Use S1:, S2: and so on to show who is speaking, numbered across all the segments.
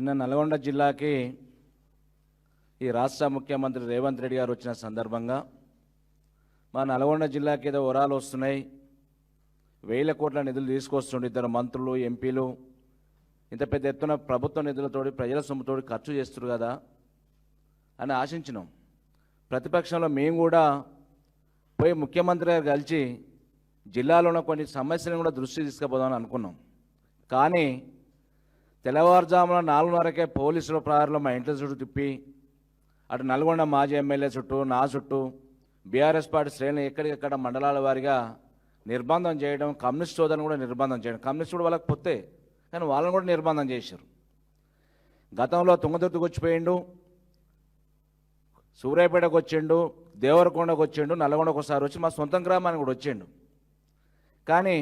S1: నిన్న నల్గొండ జిల్లాకి ఈ రాష్ట్ర ముఖ్యమంత్రి రేవంత్ రెడ్డి గారు వచ్చిన సందర్భంగా మా నల్గొండ జిల్లాకి ఏదో వరాలు వస్తున్నాయి, వేల కోట్ల నిధులు తీసుకొస్తుండే ఇద్దరు మంత్రులు ఎంపీలు ఇంత పెద్ద ఎత్తున ప్రభుత్వ నిధులతోటి ప్రజల సొమ్ముతోటి ఖర్చు చేస్తారు కదా అని ఆశించినాం. ప్రతిపక్షంలో మేము కూడా పోయి ముఖ్యమంత్రి గారు కలిసి జిల్లాలో ఉన్న కొన్ని సమస్యలను కూడా దృష్టి తీసుకుపోదామని అనుకున్నాం. కానీ తెల్లవారుజామున 4:30కే పోలీసుల ప్రహారంలో మా ఇంట్లో చుట్టూ తిప్పి అటు నల్గొండ మాజీ ఎమ్మెల్యే చుట్టూ నా చుట్టూ బీఆర్ఎస్ పార్టీ శ్రేణులు ఎక్కడికెక్కడ మండలాల వారీగా నిర్బంధం చేయడం, కమ్యూనిస్ట్ సోదరులను కూడా నిర్బంధం చేయడం. కమ్యూనిస్ట్ కూడా వాళ్ళకి పొత్తే, కానీ వాళ్ళని కూడా నిర్బంధం చేశారు. గతంలో తుంగతుర్తికి వచ్చిపోయిండు, సూర్యాపేటకు వచ్చిండు, దేవరకొండకు వచ్చిండు, నల్గొండకు ఒకసారి వచ్చి మా సొంత గ్రామానికి కూడా వచ్చిండు. కానీ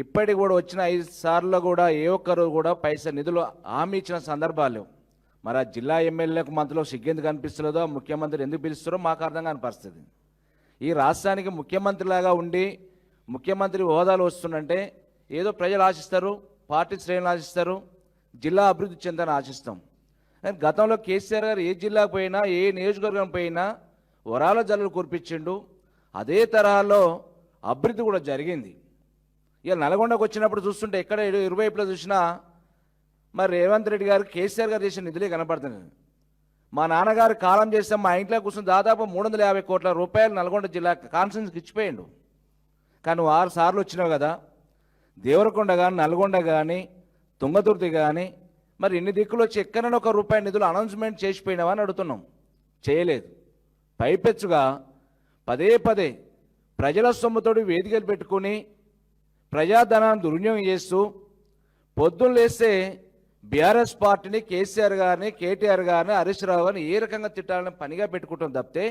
S1: ఇప్పటికి కూడా వచ్చిన 5 సార్లు కూడా ఏ ఒక్కరు కూడా పైసా నిధులు హామీ ఇచ్చిన సందర్భాలు లేవు. మరి ఆ జిల్లా ఎమ్మెల్యేలకు మంత్రిలో సిగ్గెందుకు కనిపిస్తలేదో, ముఖ్యమంత్రి ఎందుకు పిలుస్తారో మాకు అర్థం కాని పరిస్థితి. ఈ రాష్ట్రానికి ముఖ్యమంత్రిలాగా ఉండి ముఖ్యమంత్రి హోదాలు వస్తుందంటే ఏదో ప్రజలు ఆశిస్తారు, పార్టీ శ్రేణులు ఆశిస్తారు, జిల్లా అభివృద్ధి చెందని ఆశిస్తాం. కానీ గతంలో కేసీఆర్ గారు ఏ జిల్లాకు పోయినా, ఏ నియోజకవర్గం పోయినా వరాల జల్లులు కురిపించిండు. అదే తరహాలో అభివృద్ధి కూడా జరిగింది. ఇక నల్గొండకు వచ్చినప్పుడు చూస్తుంటే ఎక్కడ ఇరువైపులో చూసినా మరి రేవంత్ రెడ్డి గారు కేసీఆర్ గారు చేసిన నిధులే కనపడుతున్నాయి. మా నాన్నగారు కాలం చేస్తే మా ఇంట్లో కూర్చొని దాదాపు 350 కోట్ల రూపాయలు నల్గొండ జిల్లా కాన్స్టిట్యూన్సీకి ఇచ్చిపోయిండు. కానీ 6 సార్లు వచ్చినావు కదా, దేవరకొండ కానీ, నల్గొండ కానీ, తుంగతుర్తి కానీ, మరి ఇన్ని దిక్కులు వచ్చి ఎక్కడైనా ₹1 నిధులు అనౌన్స్మెంట్ చేసిపోయినావా అని అడుగుతున్నాం. చేయలేదు. పైపెచ్చుగా పదే పదే ప్రజల సొమ్ముతోటి వేదికలు పెట్టుకుని ప్రజాధనాన్ని దుర్వినియోగం చేస్తూ పొద్దున్న లేస్తే బీఆర్ఎస్ పార్టీని, కేసీఆర్ గారిని, కేటీఆర్ గారిని, హరీష్ రావు గారిని ఏ రకంగా తిట్టాలని పనిగా పెట్టుకుంటాం తప్పితే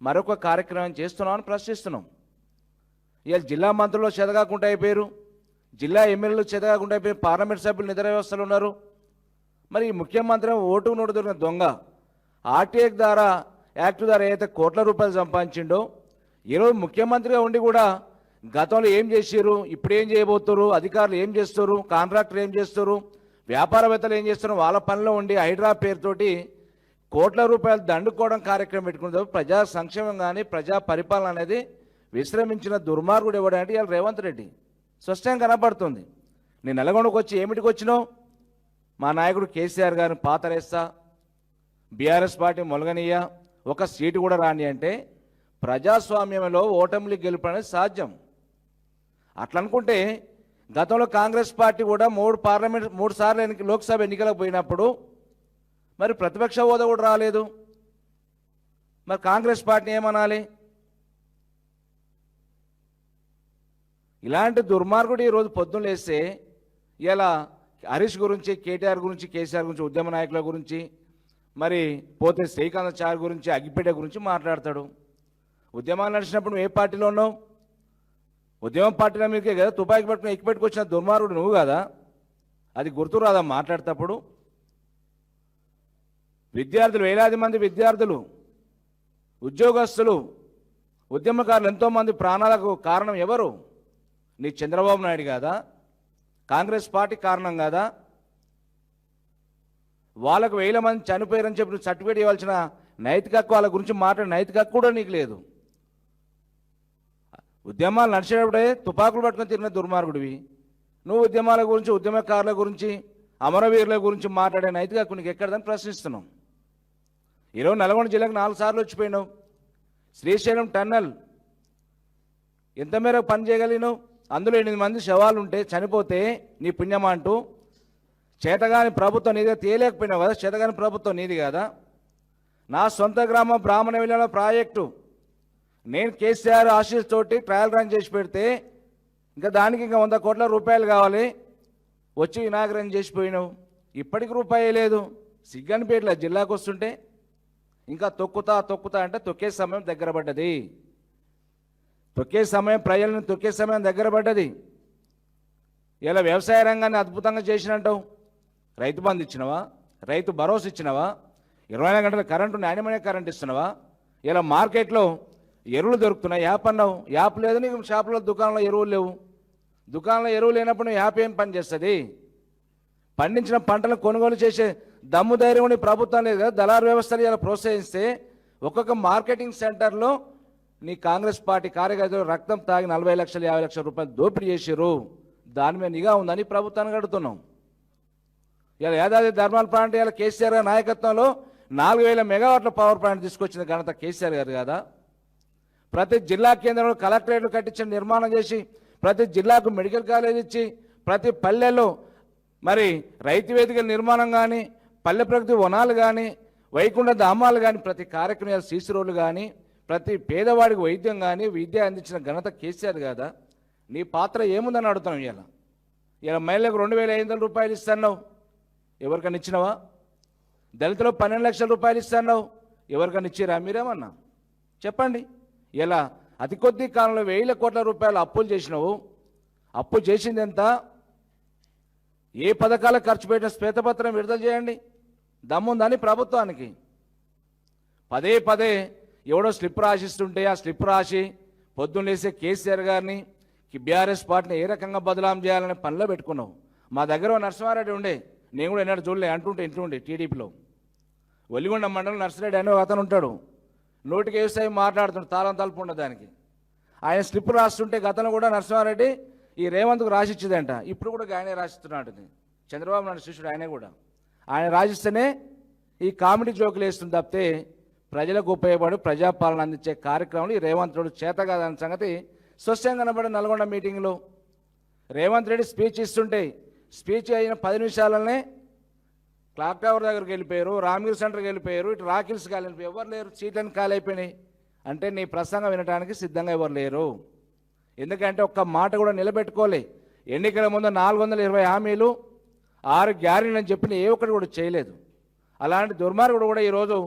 S1: మరొక కార్యక్రమం చేస్తున్నామని ప్రశ్నిస్తున్నాం. ఇవాళ జిల్లా మంత్రులు చెదగాకుండా అయిపోయారు, జిల్లా ఎమ్మెల్యేలు చెదగాకుండా అయిపోయారు, పార్లమెంట్ సభ్యులు నిద్ర వ్యవస్థలు ఉన్నారు. మరి ఈ ముఖ్యమంత్రి ఓటుకు నోటు దొరికిన దొంగ ఆర్టీఐ ద్వారా, యాక్ట్ ద్వారా ఏదైతే కోట్ల రూపాయలు సంపాదించిండో ఈరోజు ముఖ్యమంత్రిగా ఉండి కూడా గతంలో ఏం చేశారు, ఇప్పుడు ఏం చేయబోతారు, అధికారులు ఏం చేస్తారు, కాంట్రాక్టర్ ఏం చేస్తారు, వ్యాపారవేత్తలు ఏం చేస్తారు, వాళ్ళ పనిలో ఉండి హైడ్రా పేరుతోటి కోట్ల రూపాయలు దండుకోవడం కార్యక్రమం పెట్టుకున్న ప్రజా సంక్షేమం కానీ ప్రజా పరిపాలన అనేది విశ్రమించిన దుర్మార్గుడు ఇవ్వడానికి ఇవాళ రేవంత్ రెడ్డి స్పష్టంగా కనపడుతుంది. నేను నల్గొండకు వచ్చి ఏమిటికి వచ్చినావు, మా నాయకుడు కేసీఆర్ గారిని పాతరేస్తా, బీఆర్ఎస్ పార్టీ మొలగనీయ, ఒక సీటు కూడా రాని అంటే ప్రజాస్వామ్యంలో ఓటమికి గెలుపు అనేది సాధ్యం. అట్లా అనుకుంటే గతంలో కాంగ్రెస్ పార్టీ కూడా 3 సార్లు లోక్సభ ఎన్నికలకు పోయినప్పుడు మరి ప్రతిపక్ష హోదా కూడా రాలేదు. మరి కాంగ్రెస్ పార్టీని ఏమనాలి? ఇలాంటి దుర్మార్గుడు ఈరోజు పొద్దున్న లేస్తే ఇలా హరీష్ గురించి, కేటీఆర్ గురించి, కేసీఆర్ గురించి, ఉద్యమ నాయకుల గురించి, మరి పోతే శ్రీకాంతాచారి గురించి, అగ్గిపేట గురించి మాట్లాడతాడు. ఉద్యమాలు నడిచినప్పుడు నువ్వు ఏ పార్టీలో ఉన్నావు? ఉద్యమం పార్టీలో మీకే కదా తుపాకీ పట్టుకుని ఎక్కిపెట్టుకొచ్చిన దుర్మార్గుడు నువ్వు కదా, అది గుర్తు రాదా మాట్లాడేటప్పుడు? విద్యార్థులు, వేలాది మంది విద్యార్థులు, ఉద్యోగస్తులు, ఉద్యమకారులు ఎంతోమంది ప్రాణాలకు కారణం ఎవరు? నీ చంద్రబాబు నాయుడు కాదా? కాంగ్రెస్ పార్టీ కారణం కాదా? వాళ్ళకు 1000 మంది చనిపోయారని చెప్పి సర్టిఫికేట్ ఇవ్వాల్సిన నైతిక హక్కు, వాళ్ళ గురించి మాట్లాడే నైతిక హక్కు కూడా నీకు లేదు. ఉద్యమాలు నడిచేటప్పుడే తుపాకులు పట్టుకొని తిరిగిన దుర్మార్గుడివి నువ్వు. ఉద్యమాల గురించి, ఉద్యమకారుల గురించి, అమరవీరుల గురించి మాట్లాడే నైతిక హక్కు నీకు ఎక్కడదని ప్రశ్నిస్తున్నాం. ఈరోజు నల్గొండ జిల్లాకు 4 సార్లు వచ్చిపోయినావు. శ్రీశైలం టన్నల్ ఎంత మేరకు పని చేయగలిగినావు? అందులో 8 మంది శవాలు ఉంటే చనిపోతే నీ పుణ్యమా అంటూ చేతగాని ప్రభుత్వం నీదిగా తేలేకపోయినావు కదా. చేతగాని ప్రభుత్వం నీది కదా. నా సొంత గ్రామం బ్రాహ్మణవిల్లలో ప్రాజెక్టు నేను కేసీఆర్ ఆశీస్ తోటి ట్రయల్ రన్ చేసి పెడితే ఇంకా దానికి ఇంకా 100 కోట్ల రూపాయలు కావాలి, వచ్చి ఇనాగ్రేషన్ చేసిపోయినావు. ఇప్పటికి రూపాయి లేదు. సిగ్గనిపేట్ల జిల్లాకు వస్తుంటే ఇంకా తొక్కుతా అంటే తొక్కే సమయం దగ్గర పడ్డది. తొక్కే సమయం, ప్రజలను తొక్కే సమయం దగ్గర పడ్డది. ఇలా వ్యవసాయ రంగాన్ని అద్భుతంగా చేసినట్టావు. రైతు బంధు ఇచ్చినవా? రైతు భరోసా ఇచ్చినవా? 24 గంటల కరెంటు, నాణ్యమైన కరెంట్ ఇస్తున్నావా? ఇలా మార్కెట్లో ఎరువులు దొరుకుతున్నాయి, యాప్ అన్నావు. యాప్ లేదు నీకు. షాపులో, దుకాణంలో ఎరువులు లేవు. దుకాణంలో ఎరువు లేనప్పుడు యాప్ ఏం పని చేస్తుంది? పండించిన పంటలను కొనుగోలు చేసే దమ్ము ధైర్యం ఉండే ప్రభుత్వం లేదు కదా. దళారు వ్యవస్థలు ఇలా ప్రోత్సహిస్తే ఒక్కొక్క మార్కెటింగ్ సెంటర్లో నీ కాంగ్రెస్ పార్టీ కార్యకర్తలు రక్తం తాగి 40 లక్షలు 50 లక్షల రూపాయలు దోపిడీ చేసిర్రు. దాని మీద నిఘా ఉందని ప్రభుత్వాన్ని అడుగుతున్నాం. ఇలా యాదాద్రి ధర్మాల ప్లాంట్ ఇలా కేసీఆర్ గారి నాయకత్వంలో 4000 మెగావాట్ల పవర్ ప్లాంట్ తీసుకొచ్చిన ఘనత కేసీఆర్ గారు కదా. ప్రతి జిల్లా కేంద్రంలో కలెక్టరేట్లు కట్టించి నిర్మాణం చేసి ప్రతి జిల్లాకు మెడికల్ కాలేజ్ ఇచ్చి ప్రతి పల్లెల్లో మరి రైతు వేదికల నిర్మాణం కానీ పల్లె ప్రగతి వనాలు కానీ వైకుంఠ ధామాలు కానీ ప్రతి కార్యక్రమాలు సీసీ రోడ్లు కానీ ప్రతి పేదవాడికి వైద్యం కానీ విద్య అందించిన ఘనత కేసీఆర్ కదా. నీ పాత్ర ఏముందని అడుగుతున్నాం. ఇలా మహిళలకు 2500 రూపాయలు ఇస్తున్నావు, ఎవరికైనా ఇచ్చినావా? దళితులు 12 లక్షల రూపాయలు ఇస్తున్నావు, ఎవరికైనా ఇచ్చిరా? మీరేమన్నా చెప్పండి. ఇలా అతి కొద్ది కాలంలో 1000 కోట్ల రూపాయలు అప్పులు చేసినావు. అప్పు చేసింది ఎంత? ఏ పథకాలకు ఖర్చు పెట్టిన శ్వేతపత్రం విడుదల చేయండి. దమ్ముందని ప్రభుత్వానికి. పదే పదే ఎవడో స్లిప్ రాసిస్తుంటే ఆ స్లిప్ రాసి పొద్దున్న లేసే కేసీఆర్ గారిని బీఆర్ఎస్ పార్టీని ఏ రకంగా బదలాం చేయాలనే పనిలో పెట్టుకున్నావు. మా దగ్గర నరసింహారెడ్డి ఉండే, నేను కూడా ఎన్నడూ చూడలే, అంటుంటే ఇంటుండే టీడీపీలో ఒలిగొండ మండలం నర్సిరెడ్డి అనే అతను ఉంటాడు. నోటికి వ్యవసాయం మాట్లాడుతుంటాడు, తాళం తలుపు ఉండదు దానికి. ఆయన స్లిప్ రాస్తుంటే గతంలో కూడా నరసింహారెడ్డి ఈ రేవంత్కు రాసిచ్చిందంట. ఇప్పుడు కూడా ఆయనే రాసిస్తున్నాడు. చంద్రబాబు నాయుడు శిష్యుడు ఆయనే కూడా. ఆయన రాసిస్తేనే ఈ కామెడీ జోకులు వేస్తుంది తప్పితే ప్రజలకు ఉపయోగపడి ప్రజాపాలన అందించే కార్యక్రమాలు ఈ రేవంత్ రెడ్డి చేత కాదన్న సంగతి స్వచ్ఛంగా కనబడి నల్గొండ మీటింగ్లో రేవంత్ రెడ్డి స్పీచ్ ఇస్తుంటే స్పీచ్ అయిన 10 నిమిషాలనే క్లాక్ టవర్ దగ్గరికి వెళ్ళిపోయారు, రామగిరి సెంటర్కి వెళ్ళిపోయారు, ఇటు రాకిల్స్ కాలి వెళ్ళిపోయారు. ఎవరు లేరు, సీట్లను ఖాళీ అయిపోయినాయి. అంటే నీ ప్రసంగం వినడానికి సిద్ధంగా ఎవరు లేరు. ఎందుకంటే ఒక్క మాట కూడా నిలబెట్టుకోలే. ఎన్నికల ముందు 420 హామీలు 6 గ్యారెంటీలు అని చెప్పిన ఏ ఒక్కటి కూడా చేయలేదు. అలాంటి దుర్మార్గుడు కూడా ఈరోజు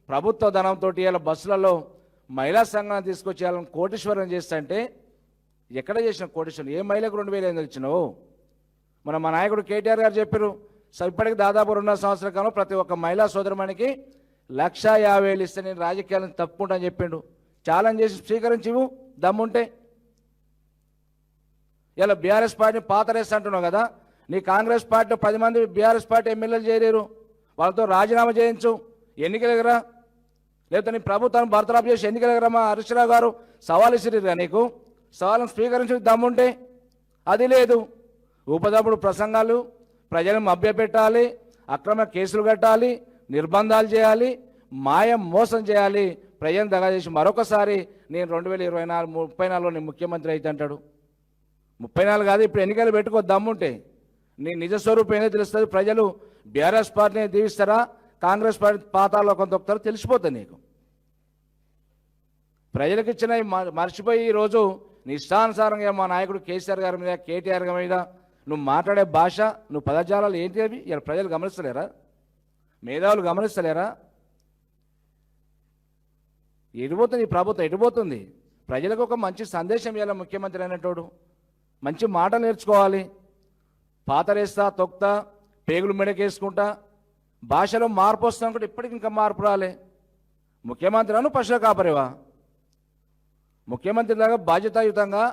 S1: ప్రభుత్వ ధనంతో ఇలా బస్సులలో మహిళా సంఘాన్ని తీసుకొచ్చేయాలని కోటీశ్వరం చేస్తుంటే ఎక్కడ చేసిన కోటీశ్వరం? ఏ మహిళకు 2500 ఇచ్చినావు? మా నాయకుడు కేటీఆర్ గారు చెప్పారు, ఇప్పటికి దాదాపు 2.5 సంవత్సరాల కాలంలో ప్రతి ఒక్క మహిళా సోదరుమణికి 1,50,000 ఇస్తే నేను రాజకీయాలను తప్పుకుంటా అని చెప్పిండు. ఛాలెంజ్ చేసి స్వీకరించి ఇవ్వు దమ్ముంటే. ఇలా బీఆర్ఎస్ పార్టీని పాతరేస్తా అంటున్నావు కదా. నీ కాంగ్రెస్ పార్టీ 10 మంది బీఆర్ఎస్ పార్టీ ఎమ్మెల్యేలు చేరారు, వాళ్ళతో రాజీనామా చేయించు, ఎన్నికలగరా. లేకపోతే నీ ప్రభుత్వాన్ని బర్తరఫ్ చేసి ఎన్నికలగరా. మా హరీశ్రావు గారు సవాల్ ఇచ్చిరుగా నీకు, సవాళ్ళను స్వీకరించి దమ్ముంటే. అది లేదు. ఉపదప్పుడు ప్రసంగాలు, ప్రజలను మభ్యపెట్టాలి, అక్రమ కేసులు కట్టాలి, నిర్బంధాలు చేయాలి, మాయం మోసం చేయాలి, ప్రజలను దగా చేసి మరొకసారి నేను 2024-34లో నేను ముఖ్యమంత్రి అయితే అంటాడు. 34 కాదు, ఇప్పుడు ఎన్నికలు పెట్టుకో దమ్ముంటే. నీ నిజ స్వరూపం ఏదో తెలుస్తుంది. ప్రజలు బీఆర్ఎస్ పార్టీని దీవిస్తారా, కాంగ్రెస్ పార్టీ పాతాల్లో కొంత ఒక్కరు తెలిసిపోతుంది నీకు. ప్రజలకు ఇచ్చిన మర్చిపోయి ఈరోజు నీ ఇష్టానుసారంగా మా నాయకుడు కేసీఆర్ గారి మీద, కేటీఆర్ గారి మీద నువ్వు మాట్లాడే భాష, నువ్వు పదజాలాలు ఏంటి అవి ఇలా ప్రజలు గమనిస్తలేరా? మేధావులు గమనిస్తలేరా? ఎడిపోతుంది ఈ ప్రభుత్వం, ఎడిపోతుంది. ప్రజలకు ఒక మంచి సందేశం ఇవ్వాలి ముఖ్యమంత్రి అనేటోడు. మంచి మాట నేర్చుకోవాలి. పాతరేస్తా, తొక్తా, పేగులు మెడకేసుకుంటా, భాషలో మార్పు వస్తాం కూడా ఇప్పటికి ఇంకా మార్పు రాలే. ముఖ్యమంత్రి అను పశువుల కాపరివా? ముఖ్యమంత్రి దాకా బాధ్యతాయుతంగా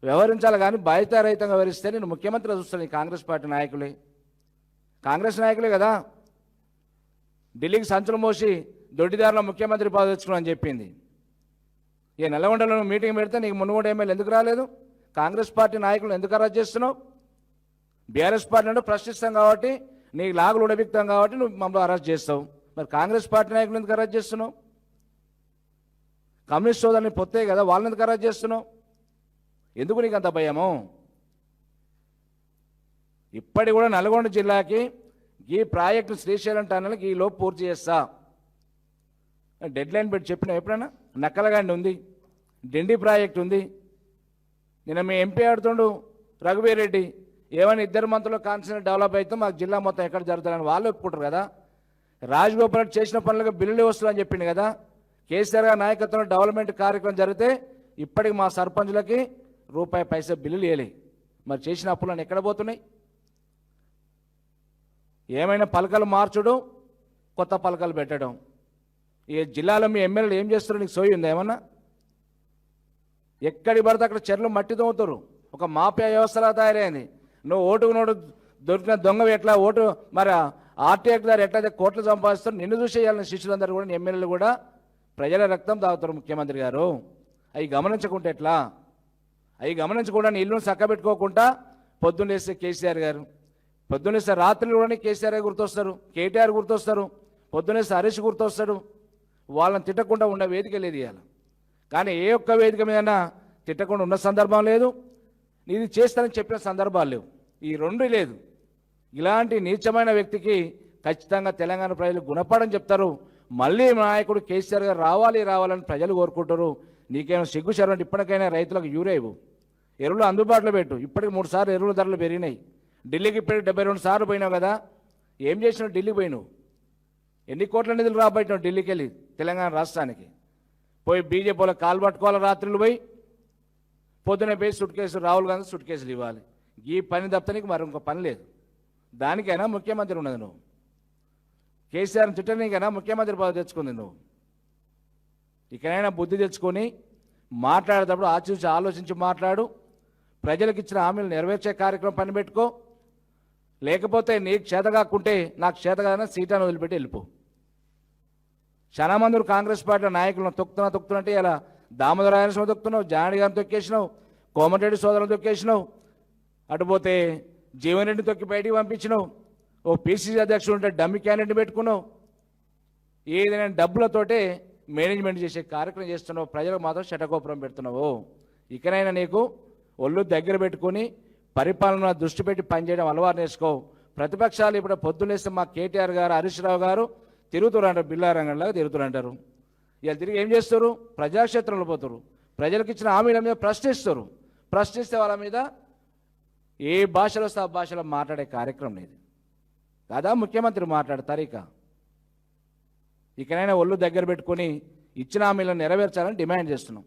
S1: వ్యవహరించాలి, కానీ బాధ్యతారహితంగా వ్యవహరిస్తే నేను ముఖ్యమంత్రిగా చూస్తాను. ఈ కాంగ్రెస్ పార్టీ నాయకులే, కాంగ్రెస్ నాయకులే కదా ఢిల్లీకి సంచులు మోసి దొడ్డిదారులో ముఖ్యమంత్రి పదవి తెచ్చుకుని చెప్పింది. ఈ నల్లగొండలో మీటింగ్ పెడితే నీకు మునుగోడ ఎమ్మెల్యే ఎందుకు రాలేదు? కాంగ్రెస్ పార్టీ నాయకులు ఎందుకు అరెస్ట్ చేస్తున్నావు? బీఆర్ఎస్ పార్టీ అంటే ప్రశ్నిస్తాం కాబట్టి, నీకు లాగులు ఉడబిక్తాం కాబట్టి నువ్వు మమ్మల్ని అరెస్ట్ చేస్తావు. మరి కాంగ్రెస్ పార్టీ నాయకులు ఎందుకు అరెస్ట్ చేస్తున్నావు? కమ్యూనిస్ట్ సోదరుని పొత్తే కదా, వాళ్ళని ఎందుకు అరెస్ట్ చేస్తున్నావు? ఎందుకు నీకు అంత భయము? ఇప్పటి కూడా నల్గొండ జిల్లాకి ఈ ప్రాజెక్టు శ్రీశైలం టన్నెల్కి ఈ లోపు పూర్తి చేస్తా డెడ్ లైన్ పెట్టి చెప్పిన. ఎప్పుడైనా నక్కలగండి ఉంది, డిండి ప్రాజెక్టు ఉంది. నిన్న మీ ఎంపీ ఆడుతుండు రఘువీరెడ్డి, ఏమైనా 2 మంత్రులు కాన్సెప్ట్ డెవలప్ అయితే మాకు జిల్లా మొత్తం ఎక్కడ జరుగుతుందని వాళ్ళు ఒప్పుకుంటారు కదా. రాజగోపాల్ రెడ్డి చేసిన పనులకు బిల్లులు వస్తుందని చెప్పింది కదా. కేసీఆర్ గారి నాయకత్వంలో డెవలప్మెంట్ కార్యక్రమం జరిగితే ఇప్పటికి మా సర్పంచులకి రూపాయి పైసా బిల్లులు వేయలే. మరి చేసిన అప్పులను ఎక్కడ పోతున్నాయి? ఏమైనా పలకలు మార్చడం, కొత్త పలకలు పెట్టడం. ఈ జిల్లాలో మీ ఎమ్మెల్యేలు ఏం చేస్తారో నీకు సోయి ఉందా ఏమన్నా? ఎక్కడి పడితే అక్కడ చెర్లు మట్టి తోముతారు. ఒక మాఫియా వ్యవస్థలా తయారైంది. నువ్వు ఓటుకు నోటు దొరికిన దొంగ ఎట్లా ఓటు మరి ఆర్టీ యాక్ట్ ద్వారా ఎట్లయితే కోట్లు సంపాదిస్తారు నిన్ను చూసే చేయాలని శిష్యులందరూ కూడా ఎమ్మెల్యేలు కూడా ప్రజల రక్తం తాగుతారు ముఖ్యమంత్రి గారు. అవి గమనించకుంటే ఎట్లా? అవి గమనించకుండా నీ ఇల్లును చక్కబెట్టుకోకుండా పొద్దున్నేస్తే కేసీఆర్ గారు, పొద్దున్నేస్తే రాత్రులు కూడా కేసీఆర్ గుర్తొస్తారు, కేటీఆర్ గుర్తొస్తారు, పొద్దున్నేస్తే హరీష్ గుర్తొస్తాడు. వాళ్ళని తిట్టకుండా ఉన్న వేదిక లేదు ఇవాళ. కానీ ఏ ఒక్క వేదిక మీద తిట్టకుండా ఉన్న సందర్భం లేదు, ఇది చేస్తానని చెప్పిన సందర్భాలు లేవు. ఈ రెండు లేదు. ఇలాంటి నీచమైన వ్యక్తికి ఖచ్చితంగా తెలంగాణ ప్రజలు గుణపాఠం చెప్తారు. మళ్ళీ నాయకుడు కేసీఆర్ గారు రావాలని ప్రజలు కోరుకుంటారు. నీకేమో సిగ్గు శరం, ఇప్పటికైనా రైతులకు యూరియా ఇవ్వు, ఎరువులు అందుబాటులో పెట్టు. ఇప్పటికి 3 సార్లు ఎరువుల ధరలు పెరిగినాయి. ఢిల్లీకి ఇప్పటికి 72 సార్లు పోయినావు కదా, ఏం చేసినావు? ఢిల్లీకి పోయినావు, ఎన్ని కోట్ల నిధులు రాబట్టినావు ఢిల్లీకి వెళ్ళి తెలంగాణ రాష్ట్రానికి? పోయి బీజేపీ వాళ్ళకి కాలు పట్టుకోవాలి, రాత్రులు పోయి పొద్దున పోయి suit case Rahul Gandhi suit కేసులు ఇవ్వాలి. ఈ పని తప్పనికి మరి ఇంకో పని లేదు. దానికైనా ముఖ్యమంత్రి ఉన్నది నువ్వు. కేసీఆర్ని తిట్టడానికైనా ముఖ్యమంత్రి పదవి తెచ్చుకుంది నువ్వు. ఇకనైనా బుద్ధి తెచ్చుకొని మాట్లాడేటప్పుడు ఆలోచించి మాట్లాడు. ప్రజలకు ఇచ్చిన హామీలు నెరవేర్చే కార్యక్రమం పని పెట్టుకో. లేకపోతే నీకు చేత కాకుంటే నాకు చేత కాదన్నా సీటాను వదిలిపెట్టి వెళ్ళిపో. చాలా మంది కాంగ్రెస్ పార్టీ నాయకులను తొక్కుతున్నట్టే ఇలా దామోదర రాయలసీమ తొక్కుతున్నావు, జానడి గారిని తొక్కేసినావు, కోమటిరెడ్డి సోదరులను తొక్కేసినావు, అటుపోతే జీవన్ రెడ్డిని తొక్కి బయటికి పంపించినావు, ఓ పిసిసి అధ్యక్షుడు ఉంటే డమ్మి క్యాండిడేట్ పెట్టుకున్నావు. ఏదైనా డబ్బులతోటే మేనేజ్మెంట్ చేసే కార్యక్రమం చేస్తున్నావు, ప్రజలకు మాత్రం శటకోపురం పెడుతున్నావు. ఇకనైనా నీకు ఒళ్ళు దగ్గర పెట్టుకుని పరిపాలన దృష్టి పెట్టి పనిచేయడం అలవాటు నేర్చుకో. ప్రతిపక్షాలు ఇప్పుడు పొద్దులేస్తే మా కేటీఆర్ గారు, హరీష్ రావు గారు తిరుగుతురంటారు, బిల్లారంగంలాగా తిరుగుతురంటారు. ఇలా తిరిగి ఏం చేస్తారు? ప్రజాక్షేత్రంలో పోతారు, ప్రజలకు ఇచ్చిన హామీల మీద ప్రశ్నిస్తారు. ప్రశ్నిస్తే వాళ్ళ మీద ఏ భాషలో వస్తే ఆ భాషలో మాట్లాడే కార్యక్రమం ఇది కాదా ముఖ్యమంత్రి మాట్లాడతారు. ఇకనైనా ఒళ్ళు దగ్గర పెట్టుకొని ఇచ్చిన హామీలను నెరవేర్చాలని డిమాండ్ చేస్తున్నాం.